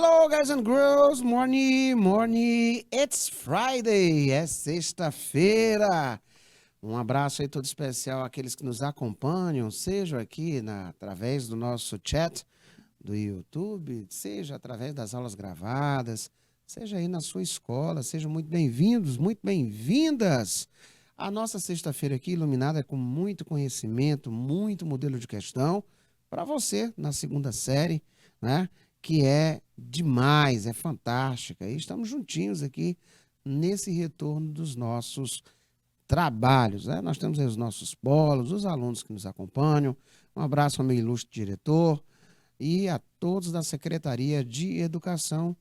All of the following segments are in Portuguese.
Hello, guys and girls. Morning. It's Friday. É sexta-feira. Um abraço aí todo especial àqueles que nos acompanham, seja aqui através do nosso chat do YouTube, seja através das aulas gravadas, seja aí na sua escola. Sejam muito bem-vindos, muito bem-vindas. A nossa sexta-feira aqui iluminada com muito conhecimento, muito modelo de questão para você na segunda série, né? Que é demais, é fantástica. E estamos juntinhos aqui nesse retorno dos nossos trabalhos, né? Nós temos aí os nossos polos, os alunos que nos acompanham. Um abraço ao meu ilustre diretor e a todos da Secretaria de Educação,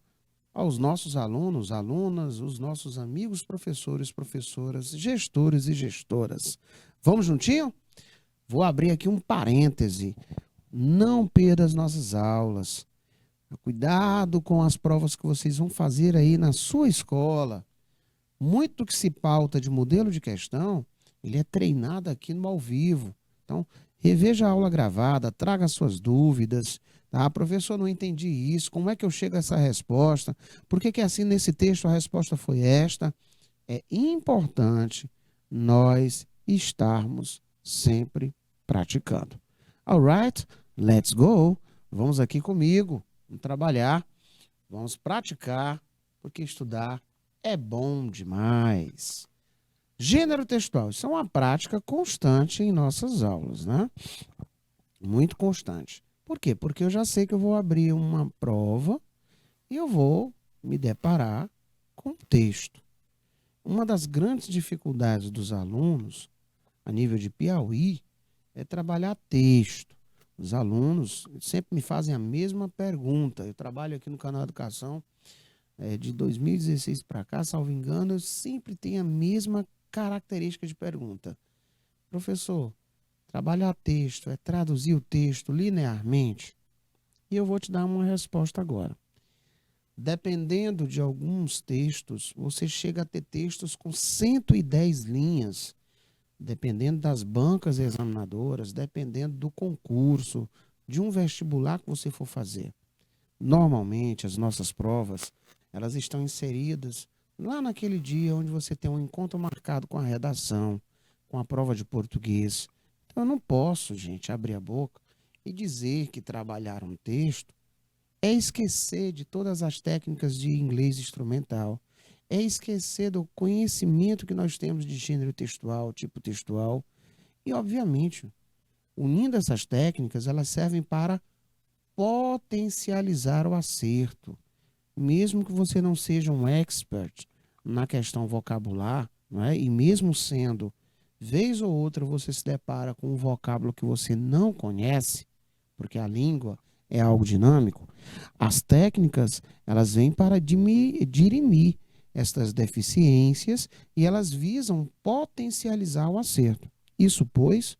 aos nossos alunos, alunas, os nossos amigos professores, professoras, gestores e gestoras. Vamos juntinho? Vou abrir aqui um parêntese. Não perda as nossas aulas. Cuidado com as provas que vocês vão fazer aí na sua escola. Muito que se pauta de modelo de questão, ele é treinado aqui no ao vivo. Então, reveja a aula gravada, traga suas dúvidas. Tá? Professor, não entendi isso. Como é que eu chego a essa resposta? Por que assim nesse texto a resposta foi esta? É importante nós estarmos sempre praticando. Alright? Let's go. Vamos aqui comigo. Vamos trabalhar, vamos praticar, porque estudar é bom demais. Gênero textual, isso é uma prática constante em nossas aulas, né? Muito constante. Por quê? Porque eu já sei que eu vou abrir uma prova e eu vou me deparar com o texto. Uma das grandes dificuldades dos alunos, a nível de Piauí, é trabalhar texto. Os alunos sempre me fazem a mesma pergunta. Eu trabalho aqui no canal Educação de 2016 para cá, salvo engano, eu sempre tenho a mesma característica de pergunta. Professor, trabalhar texto é traduzir o texto linearmente? E eu vou te dar uma resposta agora. Dependendo de alguns textos, você chega a ter textos com 110 linhas. Dependendo das bancas examinadoras, dependendo do concurso, de um vestibular que você for fazer. Normalmente, as nossas provas, elas estão inseridas lá naquele dia onde você tem um encontro marcado com a redação, com a prova de português. Então, eu não posso, gente, abrir a boca e dizer que trabalhar um texto é esquecer de todas as técnicas de inglês instrumental, é esquecer do conhecimento que nós temos de gênero textual, tipo textual. E, obviamente, unindo essas técnicas, elas servem para potencializar o acerto. Mesmo que você não seja um expert na questão vocabular, não é? E mesmo sendo, vez ou outra, você se depara com um vocábulo que você não conhece, porque a língua é algo dinâmico, as técnicas, elas vêm para dirimir estas deficiências e elas visam potencializar o acerto. Isso, pois,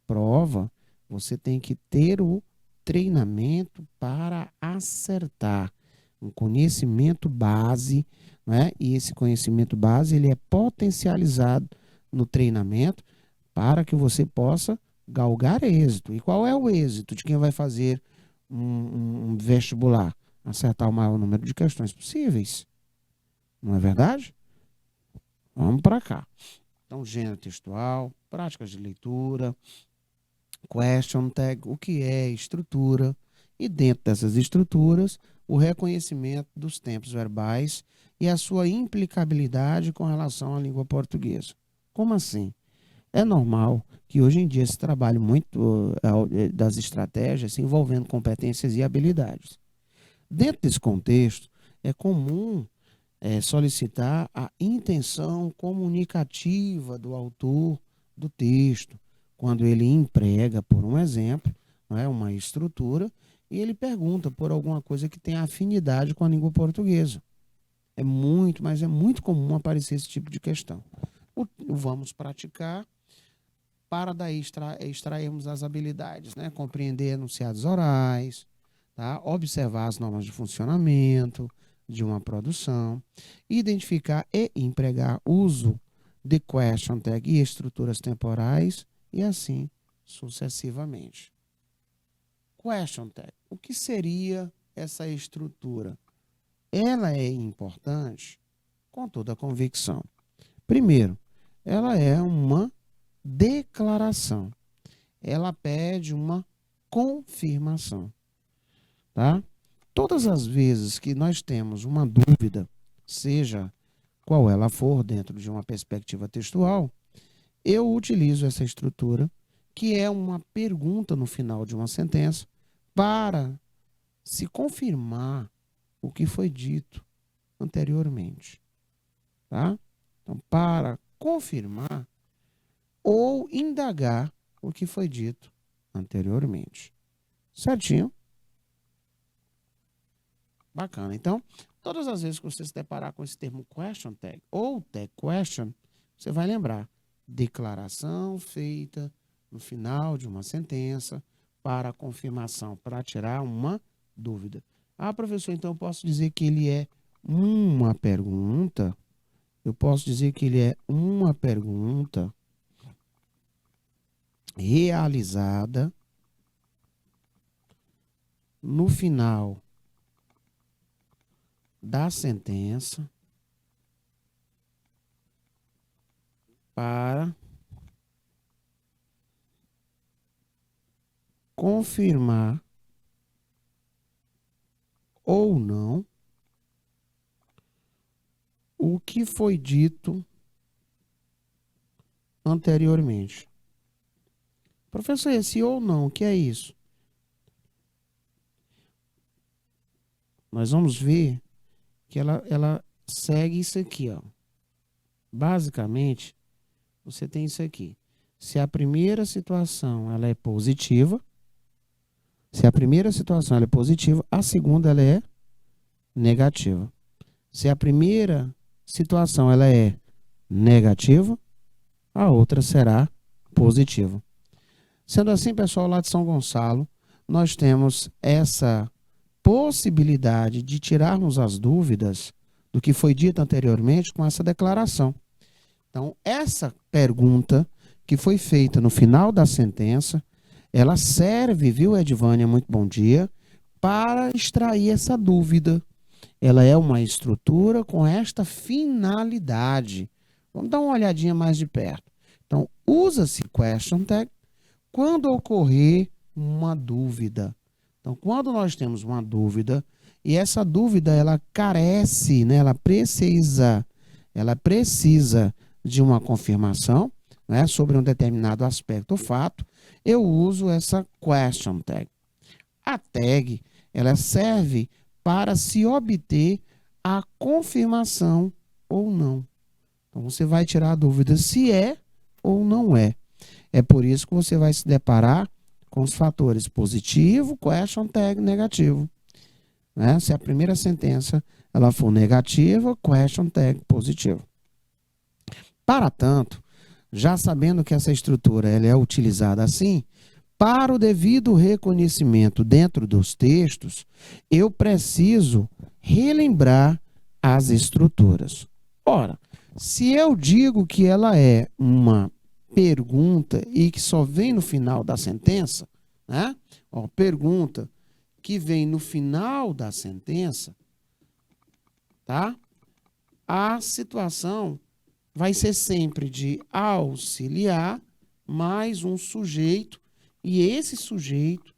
prova, você tem que ter o treinamento para acertar, um conhecimento base, né? E esse conhecimento base ele é potencializado no treinamento para que você possa galgar êxito. E qual é o êxito de quem vai fazer um vestibular? Acertar o maior número de questões possíveis. Não é verdade? Vamos para cá. Então, gênero textual, práticas de leitura, question tag, o que é estrutura, e dentro dessas estruturas, o reconhecimento dos tempos verbais e a sua implicabilidade com relação à língua portuguesa. Como assim? É normal que hoje em dia se trabalhe muito das estratégias envolvendo competências e habilidades. Dentro desse contexto, é comum solicitar a intenção comunicativa do autor do texto, quando ele emprega, por um exemplo, não é, uma estrutura, e ele pergunta por alguma coisa que tenha afinidade com a língua portuguesa. Mas é muito comum aparecer esse tipo de questão. Vamos praticar para daí extrairmos as habilidades, né? Compreender enunciados orais, tá? Observar as normas de funcionamento de uma produção, identificar e empregar uso de question tag e estruturas temporais e assim sucessivamente. Question tag. O que seria essa estrutura, ela é importante com toda a convicção. Primeiro, ela é uma declaração. Ela pede uma confirmação, tá? Todas as vezes que nós temos uma dúvida, seja qual ela for dentro de uma perspectiva textual, eu utilizo essa estrutura, que é uma pergunta no final de uma sentença, para se confirmar o que foi dito anteriormente, tá? Então, para confirmar ou indagar o que foi dito anteriormente. Certinho? Bacana. Então, todas as vezes que você se deparar com esse termo question tag ou tag question, você vai lembrar: declaração feita no final de uma sentença para confirmação, para tirar uma dúvida. Ah, professor, então eu posso dizer que ele é uma pergunta? Eu posso dizer que ele é uma pergunta realizada no final da sentença para confirmar ou não o que foi dito anteriormente. Professor, esse ou não, o que é isso? Nós vamos ver que ela segue isso aqui, ó. Basicamente, você tem isso aqui. Se a primeira situação ela é positiva, se a primeira situação ela é positiva, a segunda ela é negativa. Se a primeira situação ela é negativa, a outra será positiva. Sendo assim, pessoal, lá de São Gonçalo, nós temos essa possibilidade de tirarmos as dúvidas do que foi dito anteriormente com essa declaração. Então, essa pergunta que foi feita no final da sentença, ela serve, viu, Edvânia, muito bom dia, para extrair essa dúvida. Ela é uma estrutura com esta finalidade. Vamos dar uma olhadinha mais de perto. Então, usa-se question tag quando ocorrer uma dúvida. Então, quando nós temos uma dúvida, e essa dúvida ela carece, né, ela precisa de uma confirmação, né, sobre um determinado aspecto ou fato, eu uso essa question tag. A tag, ela serve para se obter a confirmação ou não. Então, você vai tirar a dúvida se é ou não é. É por isso que você vai se deparar com os fatores positivo, question tag, negativo. Né? Se a primeira sentença ela for negativa, question tag positivo. Para tanto, já sabendo que essa estrutura ela é utilizada assim, para o devido reconhecimento dentro dos textos, eu preciso relembrar as estruturas. Ora, se eu digo que ela é uma pergunta e que só vem no final da sentença, né? Ó, pergunta que vem no final da sentença, tá? A situação vai ser sempre de auxiliar mais um sujeito, e esse sujeito,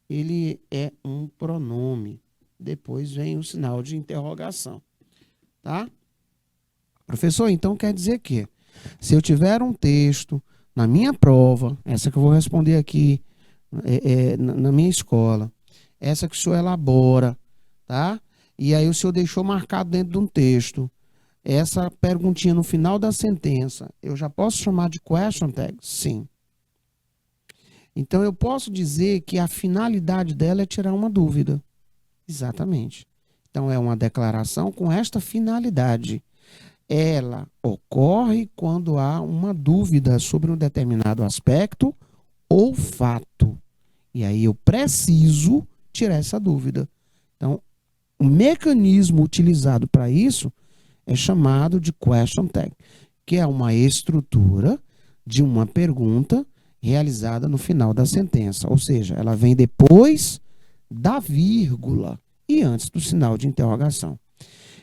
ele é um pronome. Depois vem o sinal de interrogação, tá? Professor, então quer dizer que se eu tiver um texto na minha prova, essa que eu vou responder aqui na minha escola, essa que o senhor elabora, tá? E aí o senhor deixou marcado dentro de um texto, essa perguntinha no final da sentença, eu já posso chamar de question tag? Sim. Então, eu posso dizer que a finalidade dela é tirar uma dúvida. Exatamente. Então, é uma declaração com esta finalidade. Ela ocorre quando há uma dúvida sobre um determinado aspecto ou fato. E aí eu preciso tirar essa dúvida. Então, o mecanismo utilizado para isso é chamado de question tag, que é uma estrutura de uma pergunta realizada no final da sentença. Ou seja, ela vem depois da vírgula. e antes do sinal de interrogação.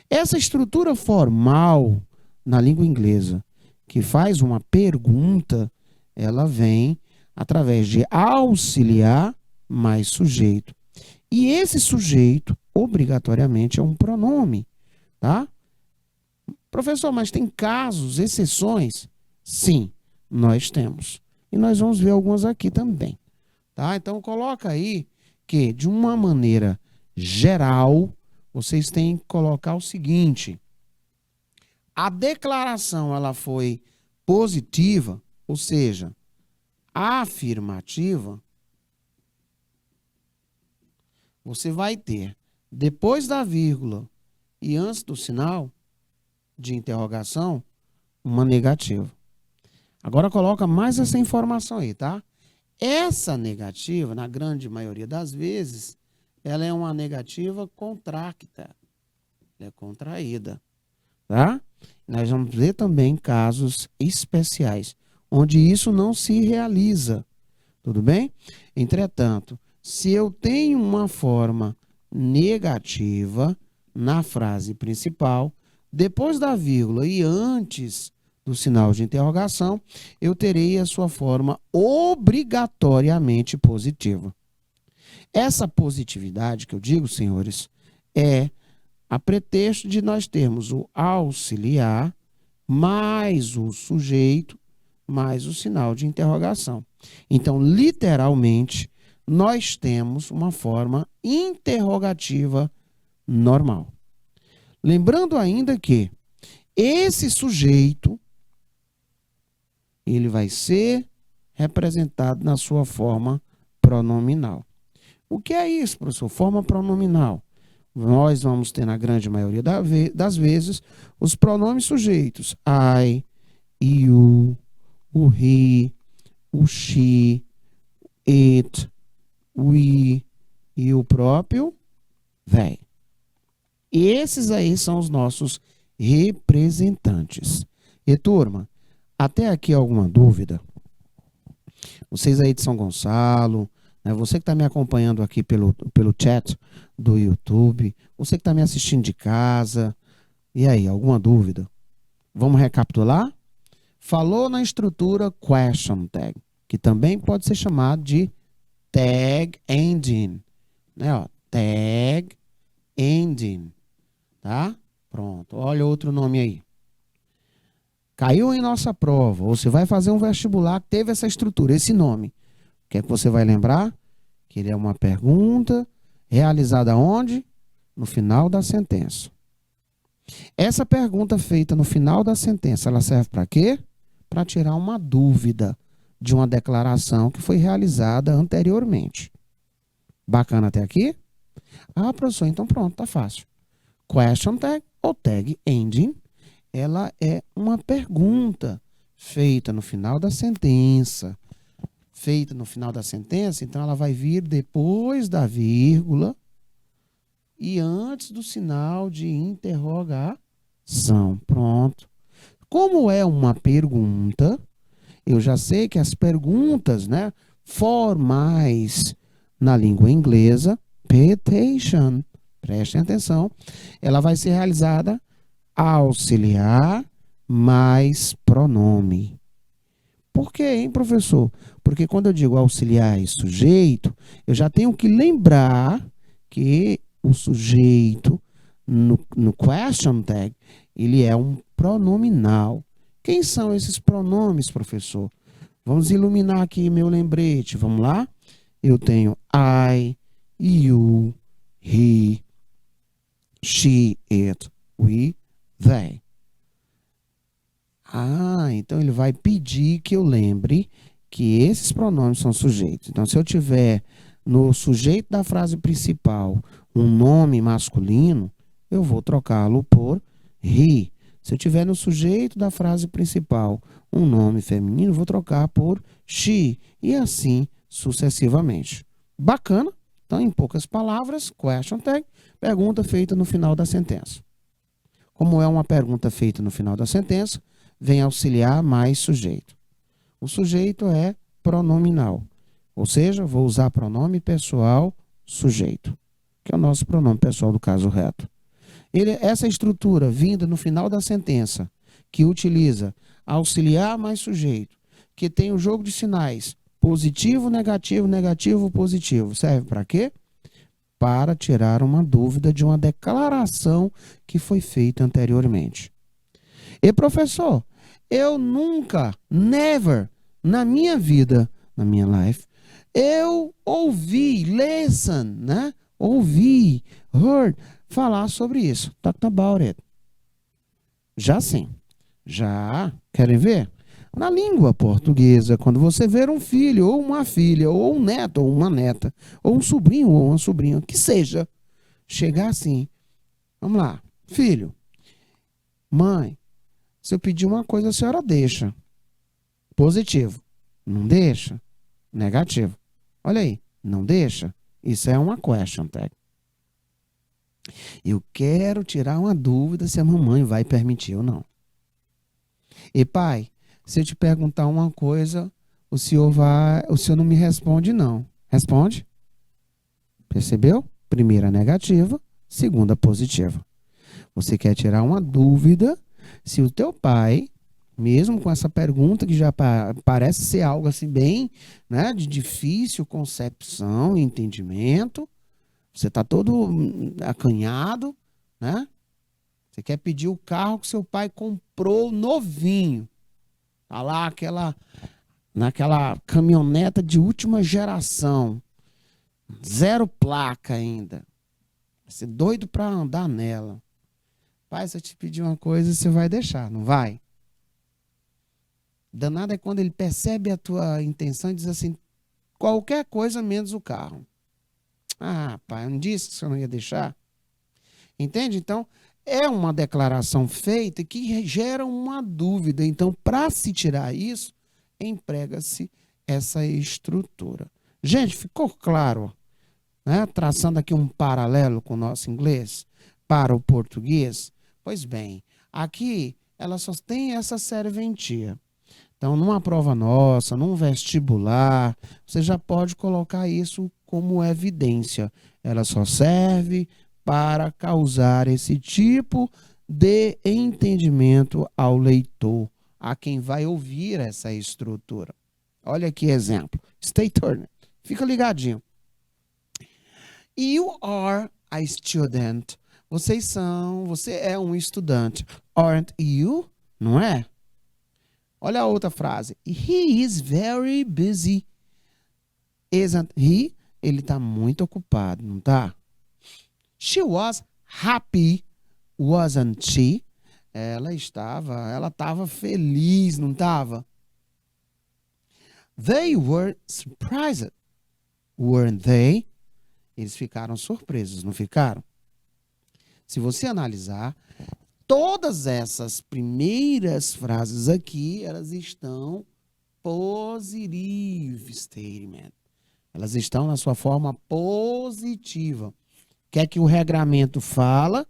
Essa estrutura formal na língua inglesa, que faz uma pergunta, ela vem através de auxiliar mais sujeito. E esse sujeito, obrigatoriamente, é um pronome, tá? Professor, mas tem casos, exceções? Sim, nós temos. E nós vamos ver algumas aqui também, tá? Então, coloca aí que, de uma maneira geral, vocês têm que colocar o seguinte: a declaração ela foi positiva, ou seja, afirmativa, você vai ter, depois da vírgula e antes do sinal de interrogação, uma negativa. Agora coloca mais essa informação aí, tá? Essa negativa, na grande maioria das vezes, ela é uma negativa contracta, ela é contraída, tá? Nós vamos ver também casos especiais, onde isso não se realiza, tudo bem? Entretanto, se eu tenho uma forma negativa na frase principal, depois da vírgula e antes do sinal de interrogação, eu terei a sua forma obrigatoriamente positiva. Essa positividade que eu digo, senhores, é a pretexto de nós termos o auxiliar mais o sujeito mais o sinal de interrogação. Então, literalmente, nós temos uma forma interrogativa normal. Lembrando ainda que esse sujeito, ele vai ser representado na sua forma pronominal. O que é isso, professor? Forma pronominal. Nós vamos ter, na grande maioria das vezes, os pronomes sujeitos. I, you, o he, o she, it, we e o próprio they. E esses aí são os nossos representantes. E turma, até aqui alguma dúvida? Vocês aí de São Gonçalo, né, você que está me acompanhando aqui pelo chat do YouTube, você que está me assistindo de casa, e aí, alguma dúvida? Vamos recapitular? Falou na estrutura question tag, que também pode ser chamado de tag ending, né? Ó, tag ending, tá? Pronto, olha outro nome aí. Caiu em nossa prova, ou você vai fazer um vestibular que teve essa estrutura, esse nome. O que é que você vai lembrar? Que ele é uma pergunta realizada onde? No final da sentença. Essa pergunta feita no final da sentença, ela serve para quê? Para tirar uma dúvida de uma declaração que foi realizada anteriormente. Bacana até aqui? Ah, professor, então pronto, tá fácil. Question tag ou tag ending, ela é uma pergunta feita no final da sentença. Feita no final da sentença, então ela vai vir depois da vírgula e antes do sinal de interrogação. Pronto. Como é uma pergunta, eu já sei que as perguntas, né, formais na língua inglesa, pay attention, prestem atenção, ela vai ser realizada auxiliar mais pronome. Por quê, hein, professor? Porque quando eu digo auxiliar e sujeito, eu já tenho que lembrar que o sujeito no question tag, ele é um pronominal. Quem são esses pronomes, professor? Vamos iluminar aqui meu lembrete. Vamos lá? Eu tenho I, you, he, she, it, we, they. Ah, então ele vai pedir que eu lembre que esses pronomes são sujeitos. Então, se eu tiver no sujeito da frase principal um nome masculino, eu vou trocá-lo por he. Se eu tiver no sujeito da frase principal um nome feminino, vou trocar por she. E assim sucessivamente. Bacana? Então, em poucas palavras, question tag, pergunta feita no final da sentença. Como é uma pergunta feita no final da sentença, vem auxiliar mais sujeito. O sujeito é pronominal, ou seja, vou usar pronome pessoal sujeito. que é o nosso pronome pessoal do caso reto. Essa estrutura vinda no final da sentença, que utiliza auxiliar mais sujeito, que tem o jogo de sinais positivo, negativo, negativo, positivo, serve para quê? Para tirar uma dúvida de uma declaração que foi feita anteriormente. E professor, eu nunca, never, na minha vida, na minha life, eu ouvi, listen, né? Ouvi, heard, falar sobre isso. Talk about it. Já sim. Já. Querem ver? Na língua portuguesa, quando você ver um filho, ou uma filha, ou um neto, ou uma neta, ou um sobrinho, ou uma sobrinha, que seja, chegar assim. Vamos lá. Filho, mãe, se eu pedir uma coisa, a senhora deixa. Positivo. Não deixa. Negativo. Olha aí. Não deixa. Isso é uma question tag. Eu quero tirar uma dúvida se a mamãe vai permitir ou não. E pai, se eu te perguntar uma coisa, o senhor não me responde não. Responde? Percebeu? Primeira negativa, segunda positiva. Você quer tirar uma dúvida se o teu pai, mesmo com essa pergunta que já parece ser algo assim bem, né, de difícil concepção e entendimento, você está todo acanhado, né? Você quer pedir o carro que seu pai comprou novinho. Tá lá naquela caminhoneta de última geração. Zero placa ainda. Você é doido para andar nela. Pai, se eu te pedir uma coisa, você vai deixar, não vai? Danado é quando ele percebe a tua intenção e diz assim, qualquer coisa menos o carro. Ah, pai, eu não disse que você não ia deixar? Entende? Então, é uma declaração feita que gera uma dúvida. Então, para se tirar isso, emprega-se essa estrutura. Gente, ficou claro? Né? Traçando aqui um paralelo com o nosso inglês para o português. Pois bem, aqui ela só tem essa serventia. Então, numa prova nossa, num vestibular, você já pode colocar isso como evidência. Ela só serve para causar esse tipo de entendimento ao leitor, a quem vai ouvir essa estrutura. Olha aqui exemplo. Stay tuned. Fica ligadinho. You are a student. Você é um estudante. Aren't you? Não é? Olha a outra frase. He is very busy. Isn't he? Ele está muito ocupado, não está? She was happy, wasn't she? Ela estava feliz, não estava? They were surprised, weren't they? Eles ficaram surpresos, não ficaram? Se você analisar, todas essas primeiras frases aqui, elas estão positive statement. Elas estão na sua forma positiva. O que é que o regramento fala?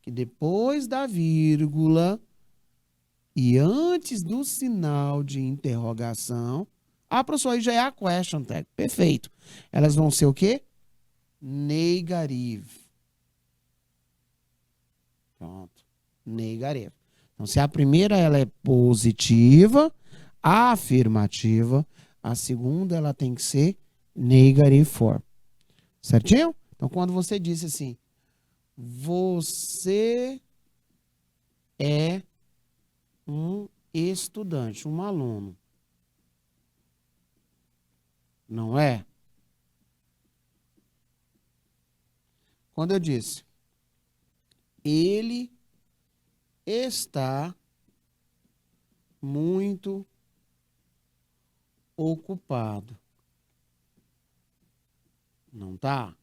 Que depois da vírgula e antes do sinal de interrogação, professor, aí já é a question tag. Perfeito. Elas vão ser o quê? Negative. Pronto. Negative. Então, se a primeira ela é positiva, afirmativa, a segunda ela tem que ser negative form. Certinho? Então, quando você disse assim, você é um estudante, um aluno. Não é? Quando eu disse, ele está muito ocupado. Não tá?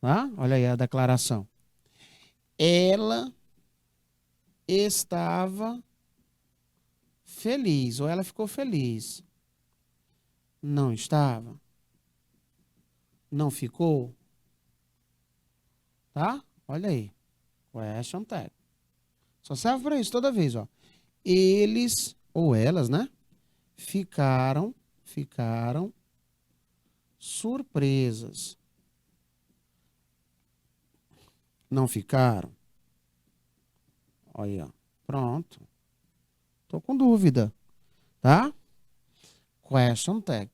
Tá? Olha aí a declaração. Ela estava feliz, ou ela ficou feliz. Não estava? Não ficou? Tá? Olha aí. Question tag. Só serve para isso toda vez, ó. Eles, ou elas, né? Ficaram surpresas. Não ficaram? Olha aí, ó. Pronto. Tô com dúvida, tá? Question tag.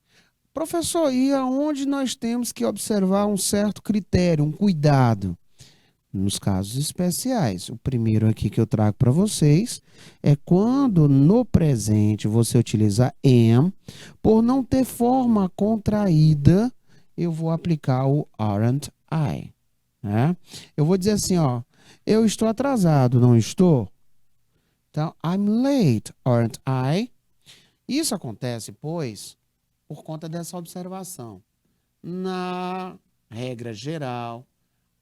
Professor, e aonde nós temos que observar um certo critério, um cuidado? Nos casos especiais. O primeiro aqui que eu trago para vocês é quando no presente você utiliza am, por não ter forma contraída, eu vou aplicar o aren't I. Né? Eu vou dizer assim, ó, eu estou atrasado, não estou? Então, I'm late, aren't I? Isso acontece, pois, por conta dessa observação. Na regra geral,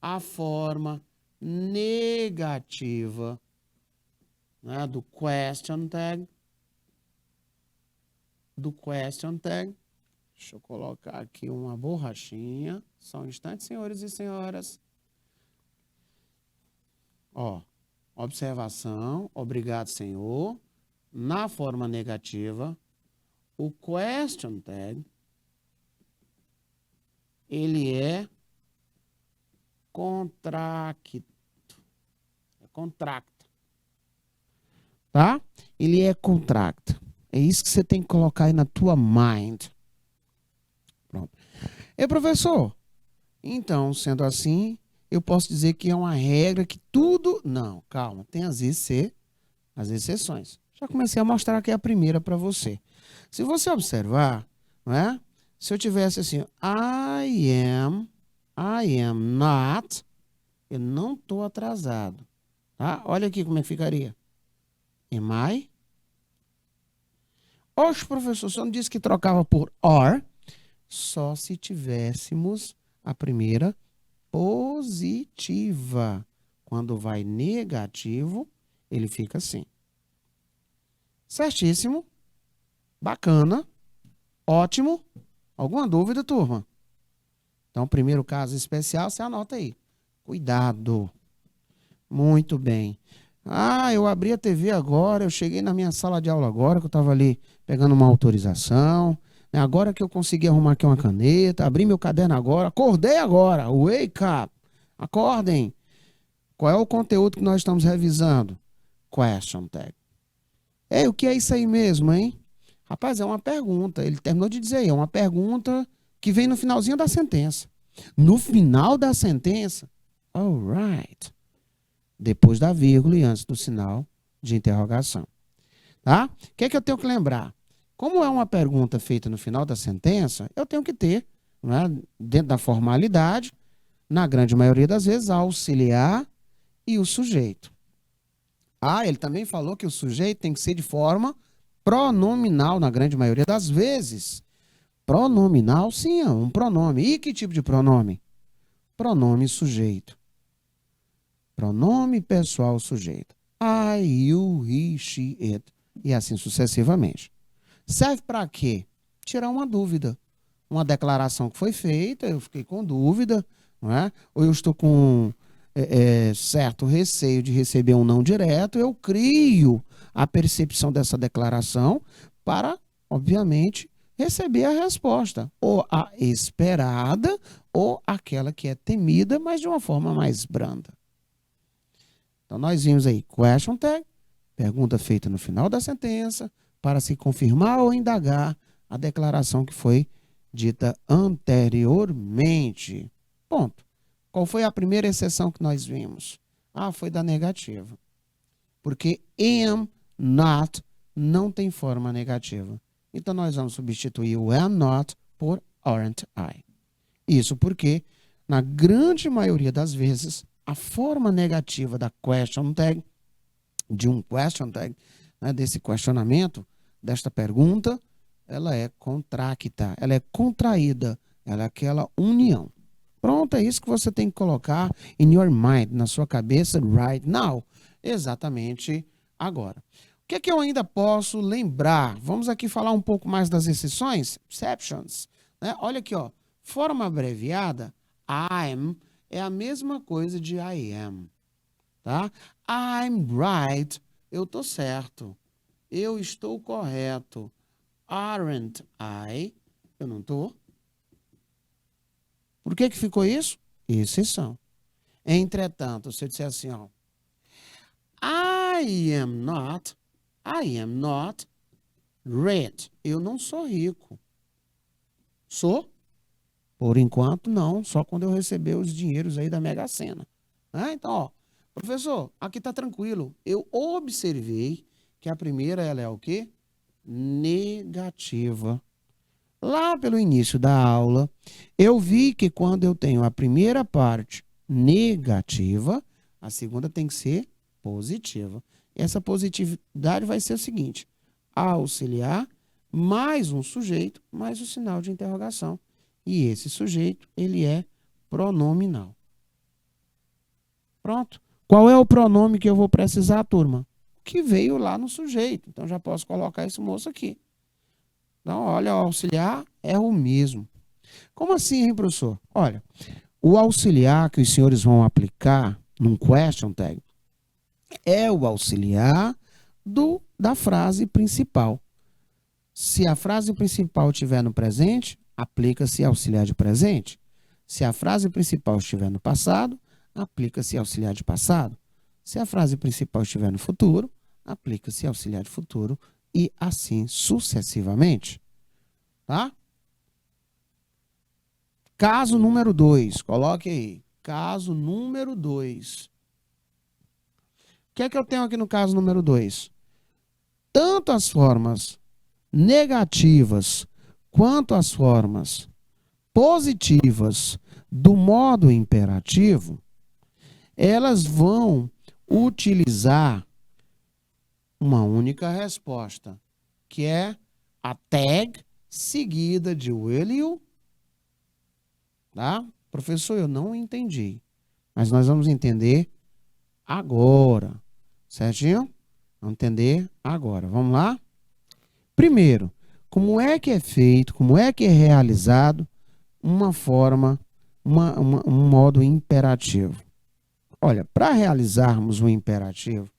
a forma negativa, né, do question tag, deixa eu colocar aqui uma borrachinha, só um instante, senhores e senhoras. Ó, observação, obrigado, senhor. Na forma negativa, o question tag, ele é contracto. É contracto. Tá? Ele é contracto. É isso que você tem que colocar aí na tua mind. Pronto. E professor, então, sendo assim, eu posso dizer que é uma regra que tudo... Não, calma, tem as exceções. Já comecei a mostrar aqui a primeira para você. Se você observar, não é? Se eu tivesse assim, I am not, eu não estou atrasado. Tá? Olha aqui como é que ficaria. Am I? Oxe, professor, você não disse que trocava por are? Só se tivéssemos a primeira positiva. Quando vai negativo, ele fica assim. Certíssimo. Bacana. Ótimo. Alguma dúvida, turma? Então, primeiro caso especial, você anota aí. Cuidado. Muito bem. Ah, eu abri a TV agora, eu cheguei na minha sala de aula agora, que eu estava ali pegando uma autorização. Agora que eu consegui arrumar aqui uma caneta, abri meu caderno agora, acordei agora. Wake up. Acordem. Qual é o conteúdo que nós estamos revisando? Question tag. Ei, o que é isso aí mesmo, hein? Rapaz, é uma pergunta. Ele terminou de dizer aí, é uma pergunta que vem no finalzinho da sentença. No final da sentença, all right. Depois da vírgula e antes do sinal de interrogação. Tá? O que é que eu tenho que lembrar? Como é uma pergunta feita no final da sentença, eu tenho que ter, né, dentro da formalidade, na grande maioria das vezes, auxiliar e o sujeito. Ah, ele também falou que o sujeito tem que ser de forma pronominal, na grande maioria das vezes. Pronominal, sim, é um pronome. E que tipo de pronome? Pronome sujeito. Pronome pessoal sujeito. I, you, he, she, it. E assim sucessivamente. Serve para quê? Tirar uma dúvida. Uma declaração que foi feita, eu fiquei com dúvida, não é? Ou eu estou com certo receio de receber um não direto, eu crio a percepção dessa declaração para, obviamente, receber a resposta, ou a esperada, ou aquela que é temida, mas de uma forma mais branda. Então, nós vimos aí, question tag, pergunta feita no final da sentença, para se confirmar ou indagar a declaração que foi dita anteriormente. Ponto. Qual foi a primeira exceção que nós vimos? Ah, foi da negativa. Porque am not não tem forma negativa. Então, nós vamos substituir o am not por aren't I. Isso porque, na grande maioria das vezes, a forma negativa da question tag, de um question tag, né, desse questionamento, desta pergunta, ela é contracta, ela é contraída, ela é aquela união. Pronto, é isso que você tem que colocar in your mind, na sua cabeça, right now. Exatamente agora. O que é que eu ainda posso lembrar? Vamos aqui falar um pouco mais das exceções, exceptions. Né? Olha aqui, ó. Forma abreviada, I'm, é a mesma coisa de I am. Tá? I'm right, eu tô certo. Eu estou correto. Aren't I, eu não tô. Por que que ficou isso? Exceção. Entretanto, se eu disser assim, ó, I am not rich. Eu não sou rico. Sou? Por enquanto, não. Só quando eu receber os dinheiros aí da Mega Sena. Então, ó, professor, aqui tá tranquilo. Eu observei que a primeira, ela é o quê? Negativa. Lá pelo início da aula, eu vi que quando eu tenho a primeira parte negativa, a segunda tem que ser positiva. Essa positividade vai ser o seguinte: auxiliar mais um sujeito mais o sinal de interrogação. E esse sujeito, ele é pronominal. Pronto. Qual é o pronome que eu vou precisar, turma? Que veio lá no sujeito. Então, já posso colocar esse moço aqui. Então, olha, o auxiliar é o mesmo. Como assim, hein, professor? Olha, o auxiliar que os senhores vão aplicar num question tag é o auxiliar da frase principal. Se a frase principal estiver no presente, aplica-se auxiliar de presente. Se a frase principal estiver no passado, aplica-se auxiliar de passado. Se a frase principal estiver no futuro, aplica-se auxiliar de futuro e assim sucessivamente. Tá? Caso número 2, coloque aí. Caso número 2. O que é que eu tenho aqui no caso número 2? Tanto as formas negativas quanto as formas positivas do modo imperativo, elas vão utilizar uma única resposta, que é a tag seguida de will you. Tá? Professor, eu não entendi, mas nós vamos entender agora, certinho? Vamos entender agora. Vamos lá? Primeiro, como é que é feito, como é que é realizado uma forma, um modo imperativo? Olha, para realizarmos um imperativo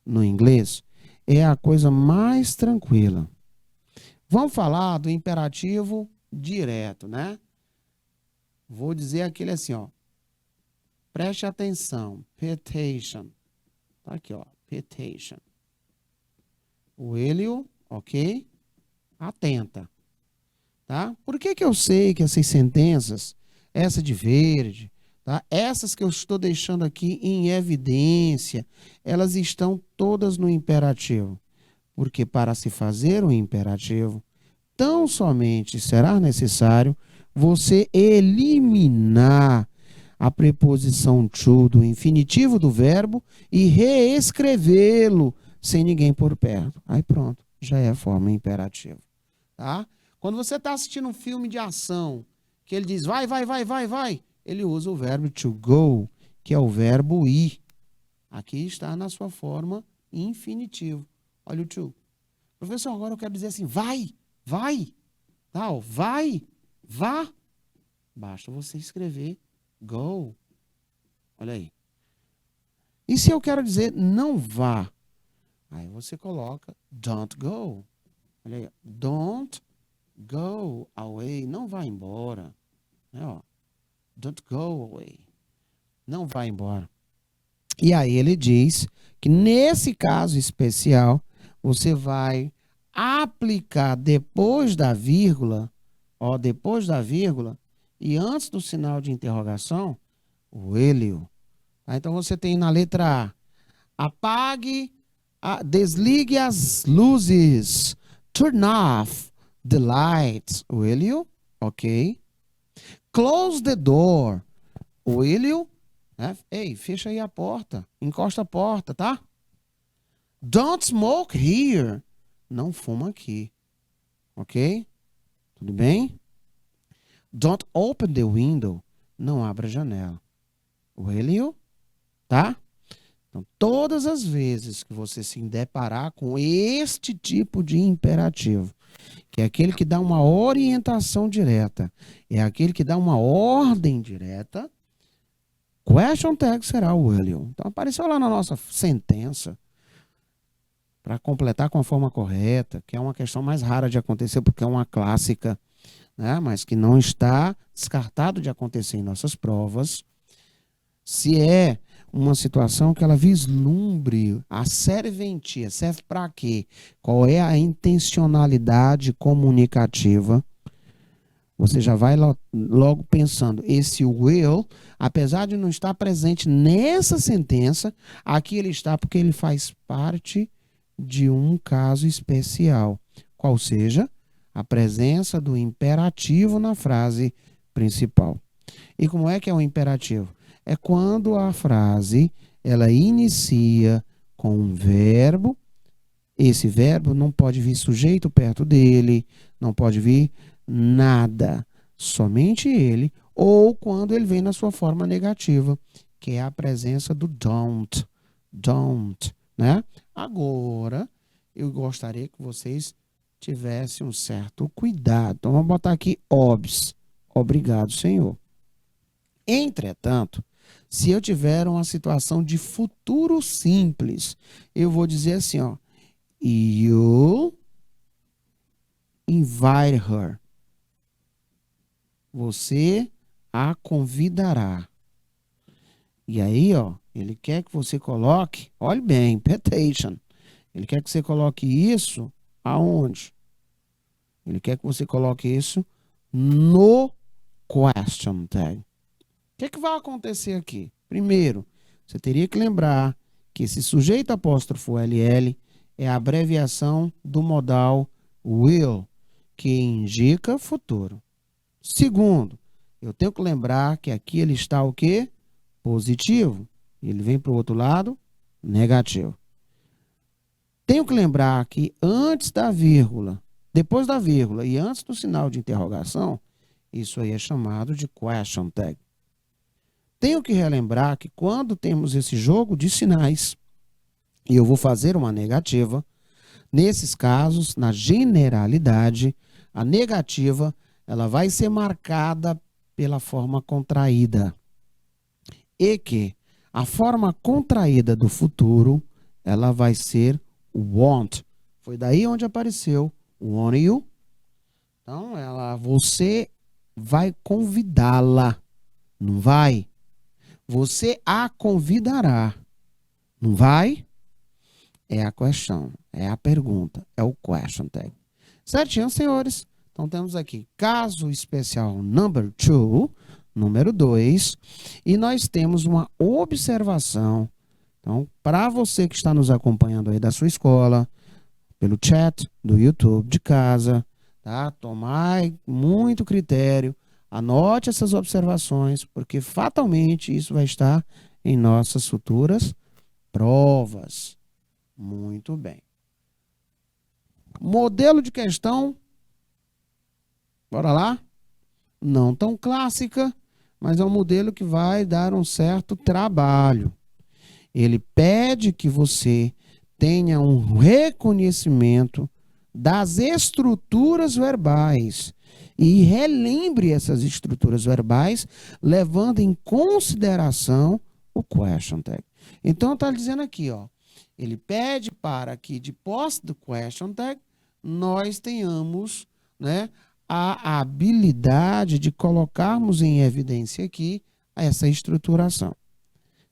no inglês, é a coisa mais tranquila. Vamos falar do imperativo direto, né? Vou dizer aquele assim, ó. Preste atenção. Pay attention. Tá aqui, ó. Pay attention. Will you, ok? Atenta. Tá? Por que eu sei que essas sentenças, essa de verde, tá? Essas que eu estou deixando aqui em evidência, elas estão todas no imperativo. Porque para se fazer um imperativo, tão somente será necessário você eliminar a preposição to do infinitivo do verbo e reescrevê-lo sem ninguém por perto. Aí pronto, já é a forma imperativa. Tá? Quando você está assistindo um filme de ação, que ele diz vai, ele usa o verbo to go, que é o verbo ir. Aqui está na sua forma infinitivo. Olha o to. Professor, agora eu quero dizer assim, vai, tal, vai, vá. Basta você escrever go. Olha aí. E se eu quero dizer não vá? Aí você coloca don't go. Olha aí. Don't go away. Não vá embora. Ó. Don't go away. Não vá embora. E aí ele diz que nesse caso especial, você vai aplicar depois da vírgula, ó, depois da vírgula, e antes do sinal de interrogação, o will you. Tá? Então você tem na letra A, apague, desligue as luzes, turn off the lights, will you? Ok. Close the door, will you? Ei, fecha aí a porta, encosta a porta, tá? Don't smoke here, não fuma aqui, ok? Tudo bem? Don't open the window, não abra a janela. Will you? Tá? Então, todas as vezes que você se deparar com este tipo de imperativo, que é aquele que dá uma orientação direta, é aquele que dá uma ordem direta, question tag será o will you. Então, apareceu lá na nossa sentença, para completar com a forma correta, que é uma questão mais rara de acontecer, porque é uma clássica, né? Mas que não está descartado de acontecer em nossas provas. Se é uma situação que ela vislumbre a serventia, serve para quê? Qual é a intencionalidade comunicativa? Você já vai logo pensando, esse will, apesar de não estar presente nessa sentença, aqui ele está porque ele faz parte de um caso especial, qual seja a presença do imperativo na frase principal. E como é que é o imperativo? É quando a frase ela inicia com um verbo. Esse verbo não pode vir sujeito perto dele, não pode vir nada, somente ele, ou quando ele vem na sua forma negativa, que é a presença do don't, né? Agora, eu gostaria que vocês tivessem um certo cuidado. Então, vamos botar aqui obs. Obrigado, Senhor. Entretanto, se eu tiver uma situação de futuro simples, eu vou dizer assim, ó, you invite her. Você a convidará. E aí, ó, ele quer que você coloque, olhe bem, pay attention. Ele quer que você coloque isso aonde? Ele quer que você coloque isso no question tag. O que vai acontecer aqui? Primeiro, você teria que lembrar que esse sujeito apóstrofo LL é a abreviação do modal will, que indica futuro. Segundo, eu tenho que lembrar que aqui ele está o quê? Positivo. Ele vem para o outro lado, negativo. Tenho que lembrar que antes da vírgula, depois da vírgula e antes do sinal de interrogação, isso aí é chamado de question tag. Tenho que relembrar que quando temos esse jogo de sinais, e eu vou fazer uma negativa, nesses casos, na generalidade, a negativa ela vai ser marcada pela forma contraída. E que a forma contraída do futuro, ela vai ser want. Foi daí onde apareceu o want you. Então, você vai convidá-la, não vai? Você a convidará, não vai? É a questão, é a pergunta, é o question tag. Certinho, senhores? Então, temos aqui caso especial number 2, número 2, e nós temos uma observação. Então, para você que está nos acompanhando aí da sua escola, pelo chat do YouTube de casa, tá? Tomai muito critério, anote essas observações, porque fatalmente isso vai estar em nossas futuras provas. Muito bem. Modelo de questão, bora lá? Não tão clássica, mas é um modelo que vai dar um certo trabalho. Ele pede que você tenha um reconhecimento das estruturas verbais e relembre essas estruturas verbais, levando em consideração o question tag. Então, está dizendo aqui, ó, ele pede para que, de posse do question tag, nós tenhamos, né, a habilidade de colocarmos em evidência aqui essa estruturação.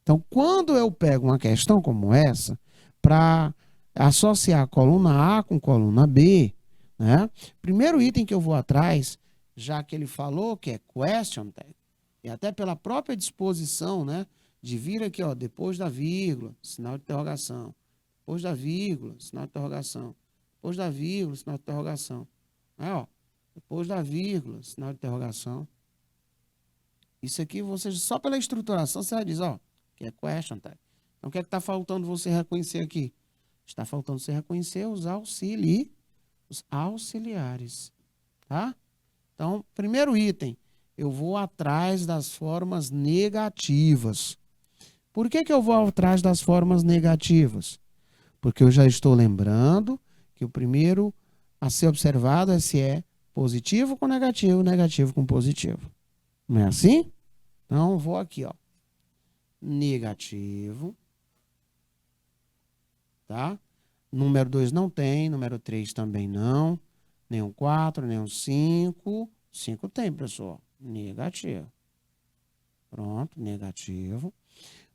Então, quando eu pego uma questão como essa, para associar a coluna A com coluna B, né? Primeiro item que eu vou atrás, já que ele falou que é question tag, e até pela própria disposição, né, de vir aqui, ó, depois da vírgula, sinal de interrogação, depois da vírgula, sinal de interrogação, depois da vírgula, sinal de interrogação, né, ó, depois da vírgula, sinal de interrogação. Isso aqui, você só pela estruturação, você já diz, ó, que é question tag. Então, o que é que está faltando você reconhecer aqui? Está faltando você reconhecer os auxiliares, tá? Então, primeiro item, eu vou atrás das formas negativas. Por que eu vou atrás das formas negativas? Porque eu já estou lembrando que o primeiro a ser observado é se é positivo com negativo, negativo com positivo. Não é assim? Então, vou aqui, ó. Negativo. Tá? Número 2 não tem, número 3 também não. Nenhum 4, nenhum 5. 5 tem, pessoal. Negativo. Pronto, negativo.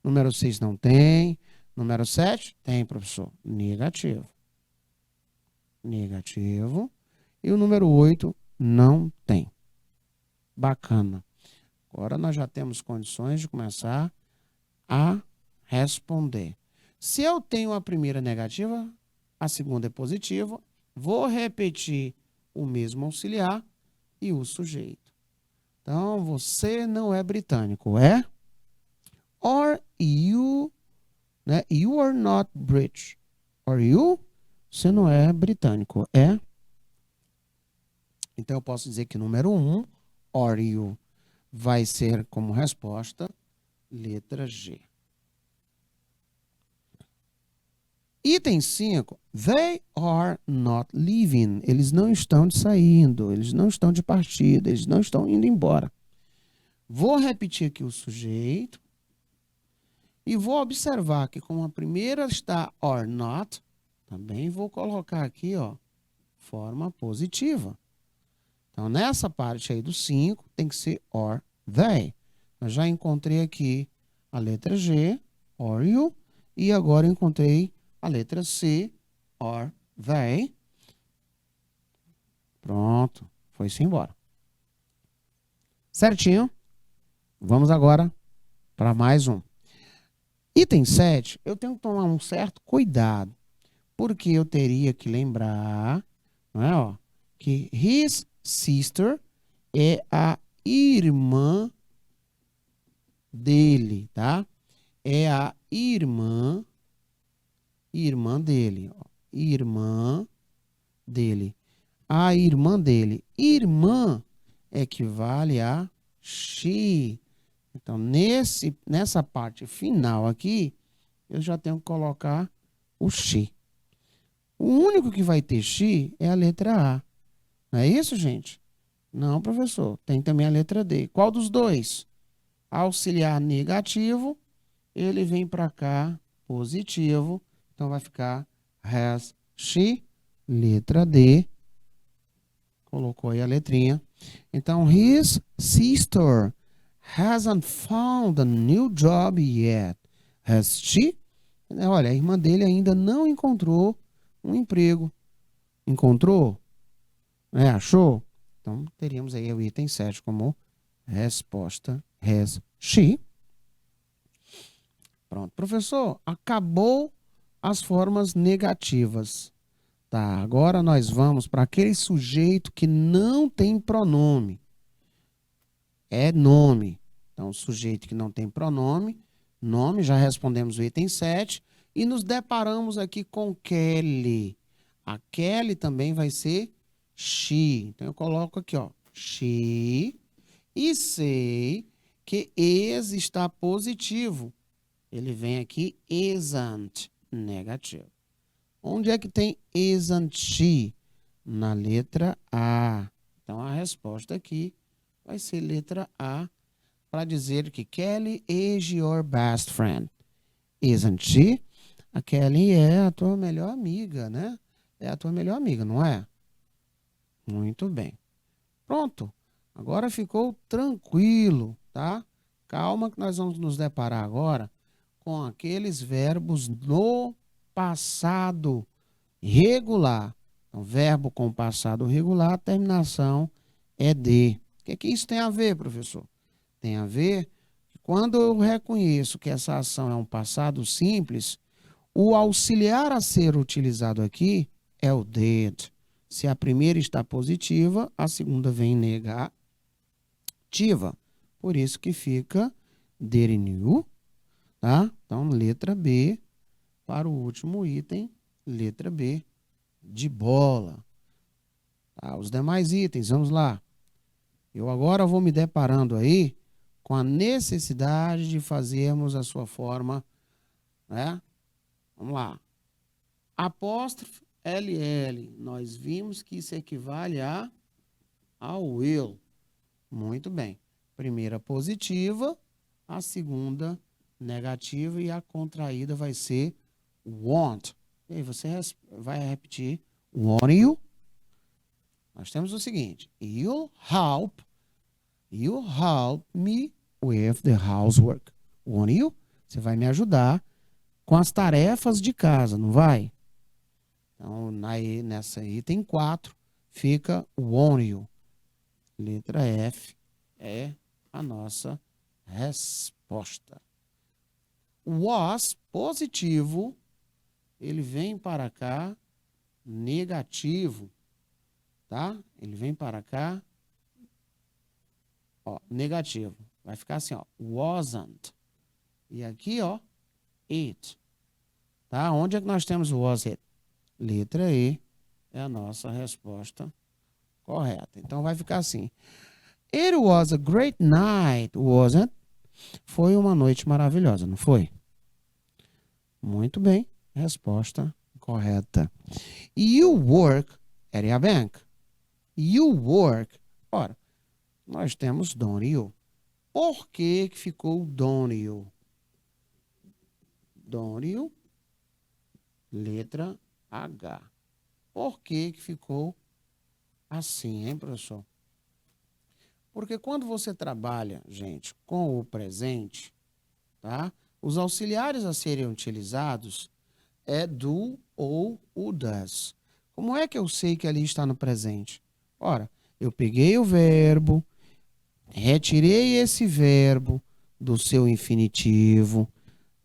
Número 6 não tem. Número 7 tem, professor. Negativo. Negativo. E o número 8 não tem. Bacana. Agora nós já temos condições de começar a responder. Se eu tenho a primeira negativa, a segunda é positiva, vou repetir o mesmo auxiliar e o sujeito. Então, você não é britânico, é? Or you, né? You are not British. Or you, você não é britânico, é? Então, eu posso dizer que número 1, or you, vai ser como resposta letra G. Item 5. They are not leaving. Eles não estão saindo, eles não estão de partida, eles não estão indo embora. Vou repetir aqui o sujeito e vou observar que como a primeira está or not, também vou colocar aqui, ó, forma positiva. Então, nessa parte aí do 5, tem que ser or they. Eu já encontrei aqui a letra G, or you, e agora encontrei a letra C, or they. Pronto, foi-se embora. Certinho? Vamos agora para mais um. Item 7, eu tenho que tomar um certo cuidado, porque eu teria que lembrar, não é, ó, que his sister é a irmã dele, tá? É a irmã dele, ó, irmã dele. A irmã dele. Irmã equivale a she. Então, nessa parte final aqui, eu já tenho que colocar o she. O único que vai ter she é a letra A. Não é isso, gente? Não, professor. Tem também a letra D. Qual dos dois? Auxiliar negativo, ele vem para cá, positivo. Então, vai ficar has she, letra D. Colocou aí a letrinha. Então, his sister hasn't found a new job yet. Has she? Olha, a irmã dele ainda não encontrou um emprego. Encontrou? Achou? Então, teríamos aí o item 7 como resposta. Has she? Pronto. Professor, acabou as formas negativas. Tá, agora nós vamos para aquele sujeito que não tem pronome. É nome. Então, sujeito que não tem pronome, nome, já respondemos o item 7. E nos deparamos aqui com Kelly. A Kelly também vai ser she. Então, eu coloco aqui, ó, she. E sei que is está positivo. Ele vem aqui isn't, negativo. Onde é que tem isn't she? Na letra A. Então, a resposta aqui vai ser letra A, para dizer que Kelly is your best friend. Isn't she? A Kelly é a tua melhor amiga, né? É a tua melhor amiga, não é? Muito bem. Pronto. Agora ficou tranquilo, tá? Calma que nós vamos nos deparar agora com aqueles verbos no passado regular. Então, verbo com passado regular, a terminação é de. O que isso tem a ver, professor? Tem a ver que quando eu reconheço que essa ação é um passado simples, o auxiliar a ser utilizado aqui é o did. Se a primeira está positiva, a segunda vem negativa. Por isso que fica did you, tá? Então, letra B para o último item, letra B de bola. Tá? Os demais itens, vamos lá. Eu agora vou me deparando aí com a necessidade de fazermos a sua forma, né? Vamos lá. Apóstrofe LL. Nós vimos que isso equivale ao will. Muito bem. Primeira positiva, a segunda negativa e a contraída vai ser want. E aí você vai repetir want you. Nós temos o seguinte: you'll help me with the housework. Won't you? Você vai me ajudar com as tarefas de casa, não vai? Então, nessa aí tem 4. Fica won't you. Letra F é a nossa resposta. Was, positivo, ele vem para cá, negativo, tá? Ele vem para cá, ó, negativo. Vai ficar assim, ó, wasn't. E aqui, ó, it. Tá? Onde é que nós temos o was it? Letra E é a nossa resposta correta. Então vai ficar assim. It was a great night, wasn't it? Foi uma noite maravilhosa, não foi? Muito bem. Resposta correta. You work at a bank. You work. Ora, nós temos don't you. Por que que ficou don't you? Don't you? Letra H. Por que que ficou assim, hein, professor? Porque quando você trabalha, gente, com o presente, tá? Os auxiliares a serem utilizados é do ou o does. Como é que eu sei que ali está no presente? Ora, eu peguei o verbo, retirei esse verbo do seu infinitivo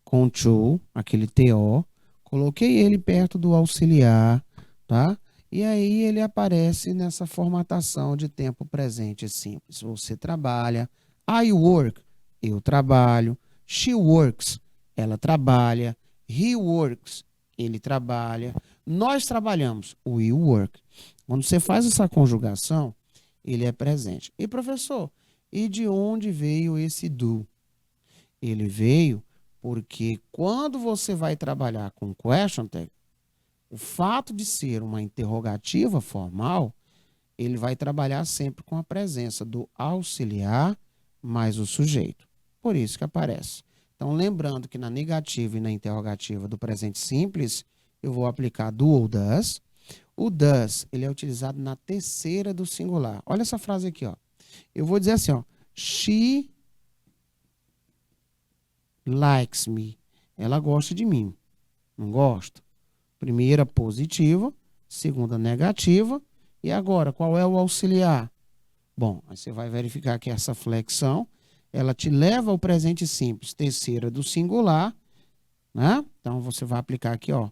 com to, aquele to, coloquei ele perto do auxiliar, tá? E aí ele aparece nessa formatação de tempo presente simples. Você trabalha. I work, eu trabalho. She works, ela trabalha. He works, ele trabalha. Nós trabalhamos, we work. Quando você faz essa conjugação, ele é presente. E professor, e de onde veio esse do? Ele veio porque quando você vai trabalhar com question tag, o fato de ser uma interrogativa formal, ele vai trabalhar sempre com a presença do auxiliar mais o sujeito. Por isso que aparece. Então, lembrando que na negativa e na interrogativa do presente simples, eu vou aplicar do ou does. O does, ele é utilizado na terceira do singular. Olha essa frase aqui, ó. Eu vou dizer assim, ó. She likes me. Ela gosta de mim. Não gosta? Primeira positiva, segunda negativa. E agora, qual é o auxiliar? Bom, aí você vai verificar que essa flexão, ela te leva ao presente simples, terceira do singular, né? Então, você vai aplicar aqui, ó,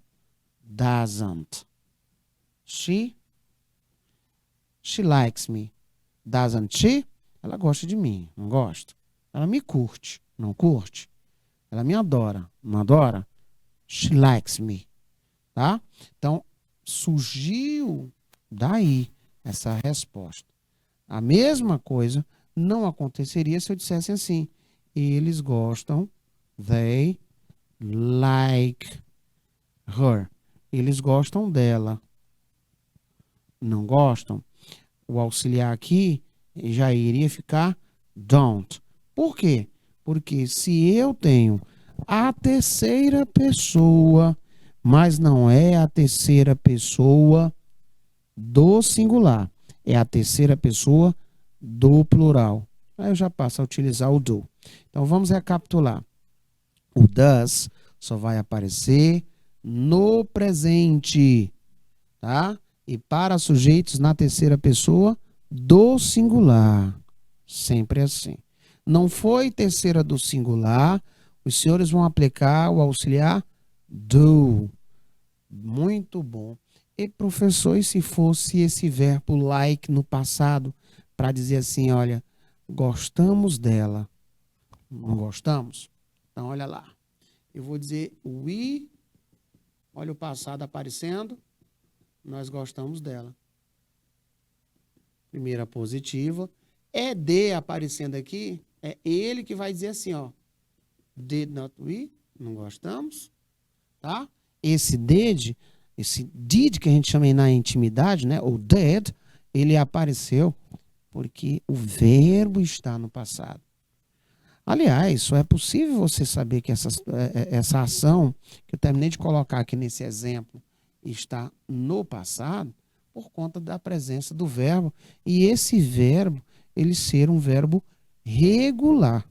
doesn't. She likes me. Doesn't she? Ela gosta de mim, não gosta? Ela me curte, não curte? Ela me adora, não adora? She likes me. Tá? Então, surgiu daí essa resposta. A mesma coisa não aconteceria se eu dissesse assim. Eles gostam, they like her. Eles gostam dela. Não gostam? O auxiliar aqui já iria ficar don't. Por quê? Porque se eu tenho a terceira pessoa, mas não é a terceira pessoa do singular, é a terceira pessoa do plural. Aí eu já passo a utilizar o do. Então vamos recapitular. O does só vai aparecer no presente, tá? E para sujeitos na terceira pessoa do singular. Sempre assim. Não foi terceira do singular, os senhores vão aplicar o auxiliar do. Muito bom. E professor, e se fosse esse verbo like no passado para dizer assim, olha, gostamos dela. Não gostamos? Então, olha lá. Eu vou dizer we, olha o passado aparecendo, nós gostamos dela. Primeira positiva. É de aparecendo aqui, é ele que vai dizer assim, ó. Did not we? Não gostamos, tá? Esse did que a gente chama aí na intimidade, né? O did, ele apareceu porque o verbo está no passado. Aliás, só é possível você saber que essa ação que eu terminei de colocar aqui nesse exemplo está no passado por conta da presença do verbo. E esse verbo, ele ser um verbo regular.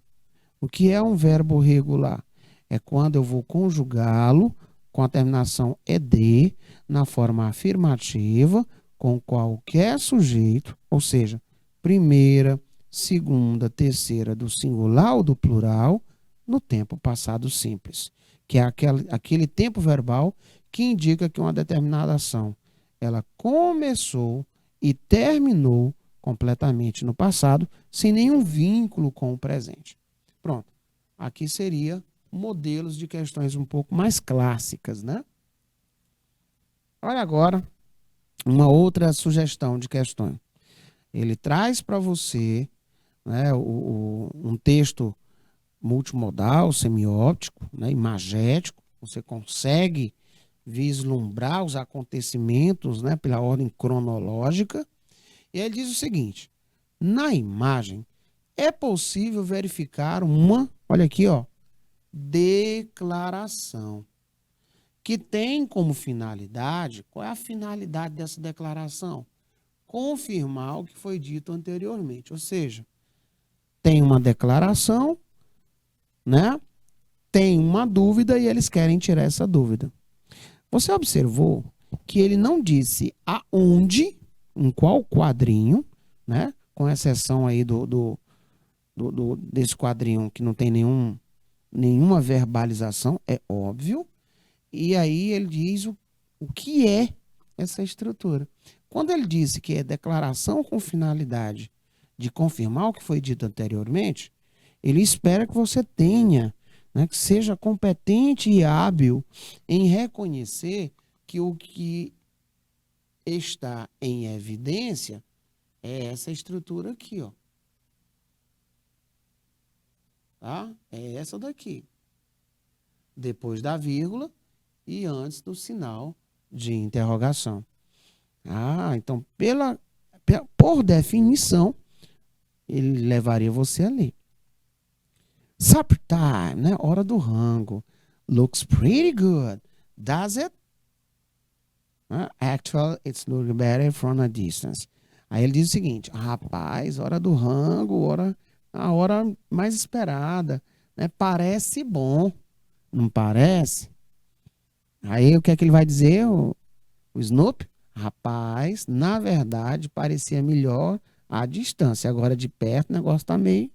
O que é um verbo regular? é quando eu vou conjugá-lo com a terminação ed na forma afirmativa com qualquer sujeito, ou seja, primeira, segunda, terceira do singular ou do plural, no tempo passado simples, que é aquele tempo verbal que indica que uma determinada ação ela começou e terminou completamente no passado, sem nenhum vínculo com o presente. Pronto. Aqui seria modelos de questões um pouco mais clássicas, né? Olha agora uma outra sugestão de questão. Ele traz para você, né, um texto multimodal, semiótico, né, imagético. Você consegue vislumbrar os acontecimentos, né, pela ordem cronológica. E ele diz o seguinte: na imagem é possível verificar uma, olha aqui, ó, declaração, que tem como finalidade, qual é a finalidade dessa declaração? Confirmar o que foi dito anteriormente. Ou seja, tem uma declaração, né? Tem uma dúvida e eles querem tirar essa dúvida. Você observou que ele não disse aonde, em qual quadrinho, né? Com exceção aí desse quadrinho que não tem nenhuma verbalização, é óbvio. E aí ele diz o que é essa estrutura. Quando ele disse que é declaração com finalidade de confirmar o que foi dito anteriormente, ele espera que você tenha, né, que seja competente e hábil em reconhecer que o que está em evidência é essa estrutura aqui, ó. Tá? É essa daqui. Depois da vírgula e antes do sinal de interrogação. Então, por definição, ele levaria você ali. Supper time, né? Hora do rango. Looks pretty good, does it? Actually, it's looking better from a distance. Aí ele diz o seguinte: rapaz, hora do rango, a hora mais esperada, né? Parece bom, não parece? Aí o que é que ele vai dizer, o Snoopy? Rapaz, na verdade, parecia melhor à distância. Agora de perto o negócio está meio,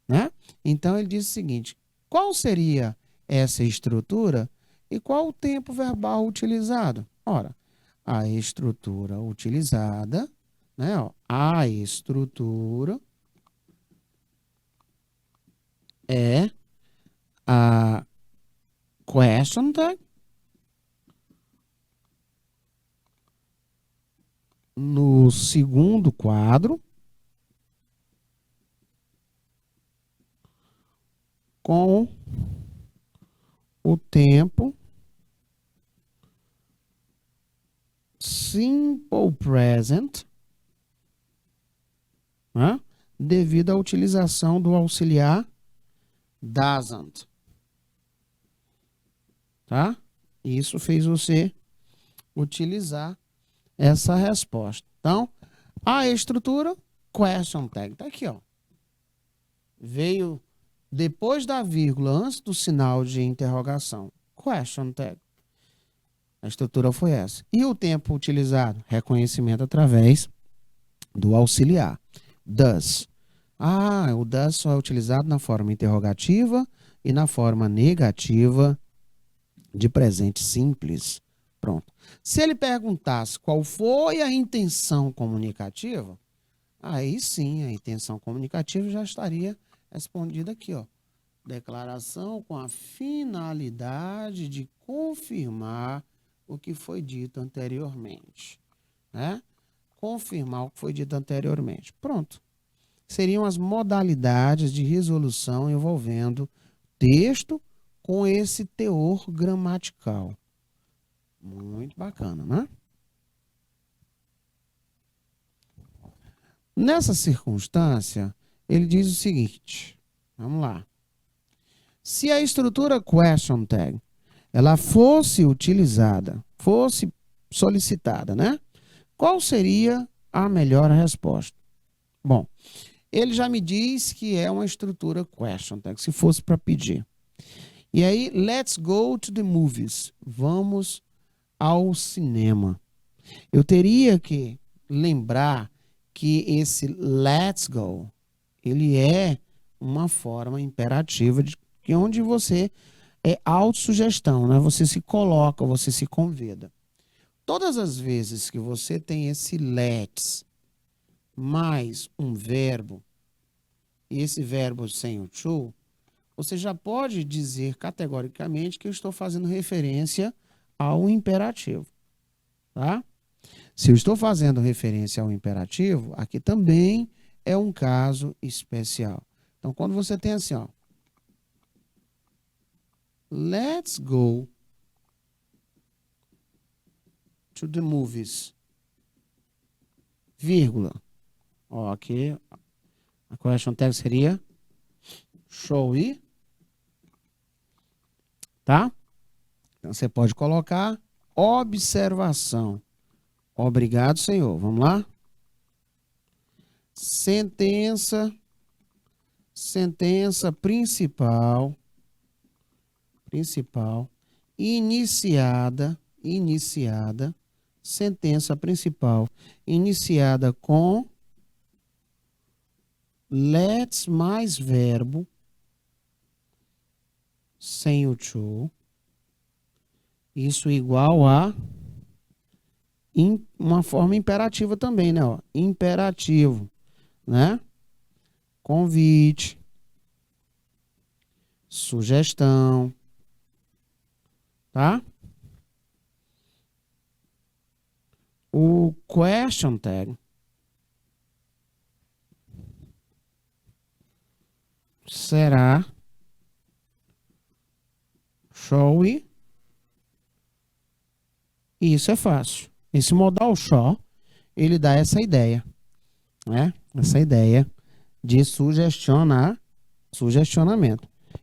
né? Então ele diz o seguinte: qual seria essa estrutura e qual o tempo verbal utilizado? Ora, a estrutura utilizada, né? Ó, a estrutura é a question tag no segundo quadro com o tempo simple present, né? Devido à utilização do auxiliar doesn't. Tá? Isso fez você utilizar essa resposta. Então, a estrutura question tag tá aqui, ó. Veio depois da vírgula, antes do sinal de interrogação. Question tag. A estrutura foi essa. E o tempo utilizado? Reconhecimento através do auxiliar. Does. O does só é utilizado na forma interrogativa e na forma negativa de presente simples. Pronto. Se ele perguntasse qual foi a intenção comunicativa, aí sim, a intenção comunicativa já estaria respondida aqui, ó. Declaração com a finalidade de confirmar o que foi dito anteriormente, né? Confirmar o que foi dito anteriormente. Pronto. Seriam as modalidades de resolução envolvendo texto com esse teor gramatical. Muito bacana, né? Nessa circunstância, ele diz o seguinte, vamos lá. Se a estrutura question tag ela fosse utilizada, fosse solicitada, né? Qual seria a melhor resposta? Bom, ele já me diz que é uma estrutura question tag, se fosse para pedir. E aí, let's go to the movies. Vamos ao cinema. Eu teria que lembrar que esse let's go, ele é uma forma imperativa de onde você é autossugestão, né? Você se coloca, você se convida. Todas as vezes que você tem esse let's mais um verbo, e esse verbo sem o to, você já pode dizer categoricamente que eu estou fazendo referência ao imperativo, tá? Se eu estou fazendo referência ao imperativo, aqui também é um caso especial. Então, quando você tem assim, ó, let's go to the movies, vírgula. Ó, aqui a question tag seria shall we, tá? Então, você pode colocar observação. Obrigado, Senhor. Vamos lá? Sentença principal, iniciada, sentença principal, iniciada com let's mais verbo, sem o to, isso igual a uma forma imperativa também, né? Ó, imperativo, né? Convite, sugestão, tá? O question tag será shall we? Isso é fácil. Esse modal shall, ele dá essa ideia, né? Essa ideia de sugestionamento.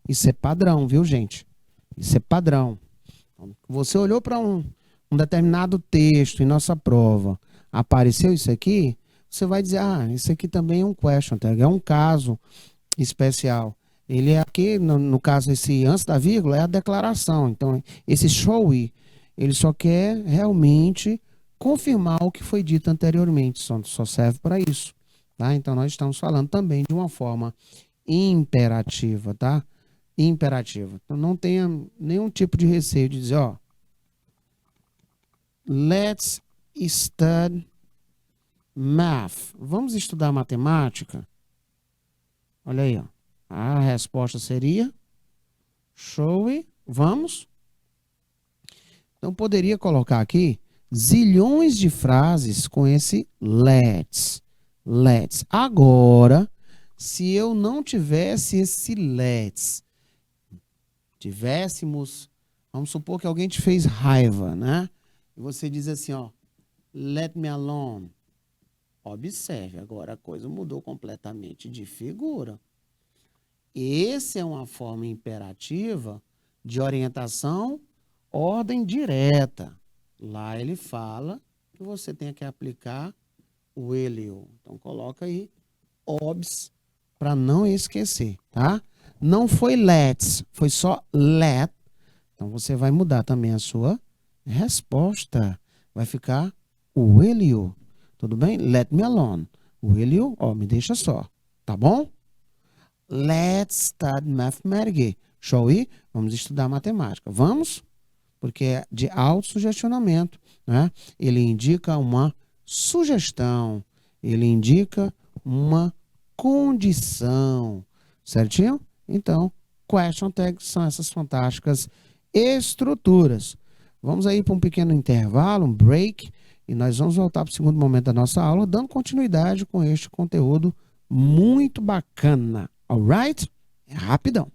Isso é padrão, viu, gente? Isso é padrão. Você olhou para um determinado texto em nossa prova, apareceu isso aqui, você vai dizer, ah, isso aqui também é um question tag, é um caso especial. Ele é aqui, no caso, esse antes da vírgula, é a declaração. Então, esse shall we, ele só quer realmente confirmar o que foi dito anteriormente, só serve para isso, tá? Então, nós estamos falando também de uma forma imperativa, tá? Imperativa. Então, não tenha nenhum tipo de receio de dizer, ó, let's study math. Vamos estudar matemática? Olha aí, ó. A resposta seria shall we? Vamos? Então, poderia colocar aqui zilhões de frases com esse let's. Let's. Agora, se eu não tivesse esse let's, tivéssemos, vamos supor que alguém te fez raiva, né? E você diz assim, ó, let me alone. Observe, agora a coisa mudou completamente de figura. Essa é uma forma imperativa de orientação, ordem direta. Lá ele fala que você tem que aplicar o will. Então, coloca aí obs para não esquecer, tá? Não foi let's, foi só let. Então, você vai mudar também a sua resposta. Vai ficar will you. Tudo bem? Let me alone. Will you? Ó, me deixa só. Tá bom? Let's study mathematics. Shall we? Vamos estudar matemática. Vamos? Porque é de autossugestionamento, né? Ele indica uma sugestão. Ele indica uma condição. Certinho? Então, question tags são essas fantásticas estruturas. Vamos aí para um pequeno intervalo, um break, e nós vamos voltar para o segundo momento da nossa aula, dando continuidade com este conteúdo muito bacana. Alright? É rapidão.